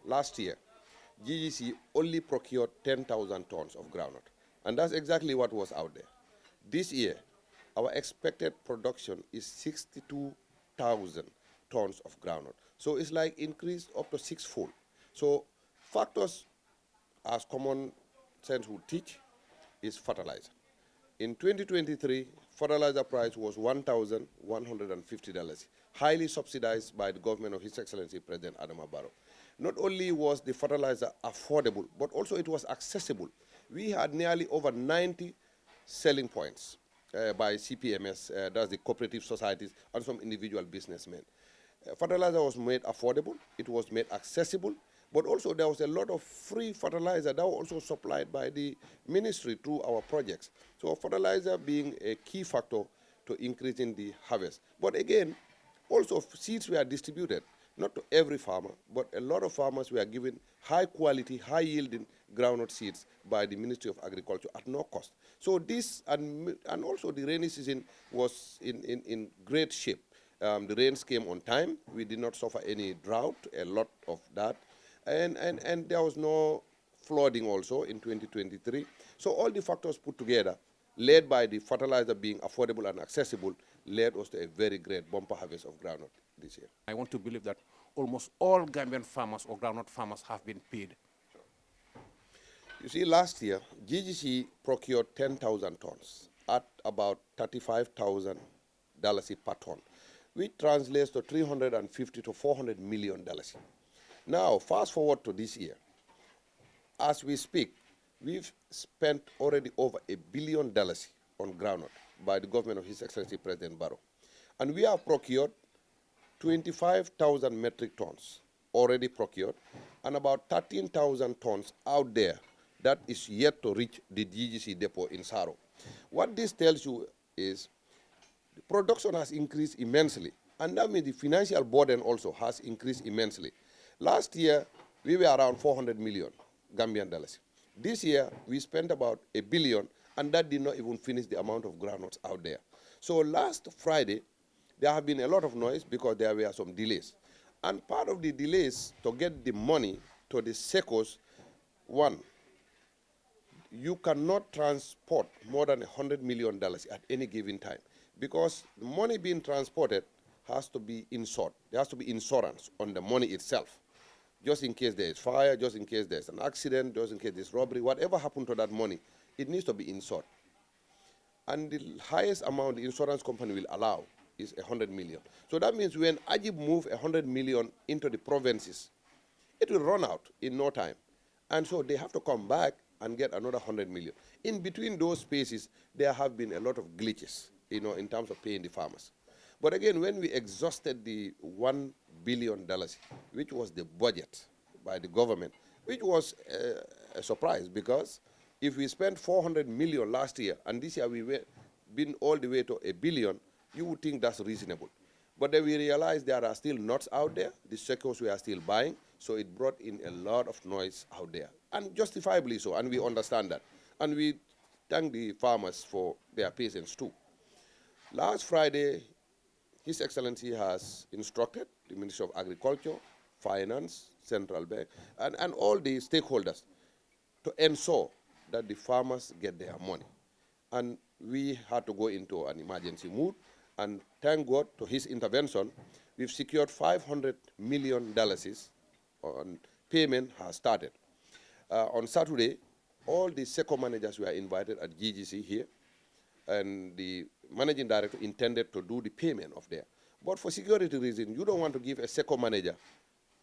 last year, GGC only procured 10,000 tons of groundnut. And that's exactly what was out there. This year, our expected production is 62,000 tons of groundnut. So it's like increased up to sixfold. So factors, as common sense would teach, is fertilizer. In 2023, fertilizer price was $1,150, highly subsidized by the government of His Excellency President Adama Barrow. Not only was the fertilizer affordable, but also it was accessible. We had nearly over 90 selling points by CPMS, that's the cooperative societies, and some individual businessmen. Fertilizer was made affordable, it was made accessible, but also there was a lot of free fertilizer that was also supplied by the ministry through our projects. So fertilizer being a key factor to increasing the harvest. But again, also seeds were distributed, not to every farmer, but a lot of farmers were given high quality, high yielding groundnut seeds by the Ministry of Agriculture at no cost. So this, and also the rainy season was in great shape. The rains came on time. We did not suffer any drought, a lot of that. And there was no flooding also in 2023. So all the factors put together, led by the fertilizer being affordable and accessible, led us to a very great bumper harvest of groundnut this year. I want to believe that almost all Gambian farmers or groundnut farmers have been paid. You see, last year, GGC procured 10,000 tons at about $35,000 per ton, which translates to 350 to 400 million dollars. Now, fast forward to this year. As we speak, we've spent already over $1 billion on groundnut by the government of His Excellency President Barrow. And we have procured 25,000 metric tons already procured, and about 13,000 tons out there that is yet to reach the GGC depot in Saro. What this tells you is the production has increased immensely, and that means the financial burden also has increased immensely. Last year, we were around 400 million Gambian dollars. This year, we spent about $1 billion, and that did not even finish the amount of groundnuts out there. So last Friday, there have been a lot of noise because there were some delays. And part of the delays to get the money to the SECOs, one, you cannot transport more than $100 million at any given time, because the money being transported has to be insured. There has to be insurance on the money itself, just in case there is fire, just in case there's an accident, just in case there's robbery, whatever happened to that money, it needs to be insured. And the highest amount the insurance company will allow is 100 million. So that means when Ajib move 100 million into the provinces, it will run out in no time. And so they have to come back and get another 100 million. In between those spaces, there have been a lot of glitches, in terms of paying the farmers. But again, when we exhausted the $1 billion, which was the budget by the government, which was a surprise, because if we spent 400 million last year, and this year we were been all the way to $1 billion, you would think that's reasonable. But then we realized there are still nuts out there, the secos we are still buying, so it brought in a lot of noise out there, and justifiably so, and we understand that. And we thank the farmers for their patience too. Last Friday, His Excellency has instructed the Ministry of Agriculture, Finance, Central Bank, and all the stakeholders to ensure that the farmers get their money. And we had to go into an emergency mood, and thank God to his intervention, we've secured $500 million on payment has started. On Saturday, all the SECO managers were invited at GGC here, and the managing director intended to do the payment of there. But for security reasons, you don't want to give a SECO manager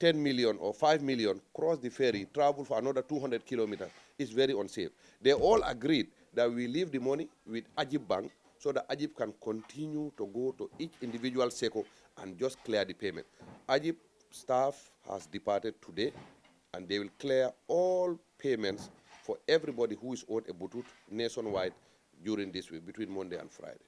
10 million or 5 million, cross the ferry, travel for another 200 kilometers. It's very unsafe. They all agreed that we leave the money with Ajib Bank so that Ajib can continue to go to each individual SECO and just clear the payment. Ajib staff has departed today, and they will clear all payments for everybody who is owed a butut nationwide during this week, between Monday and Friday.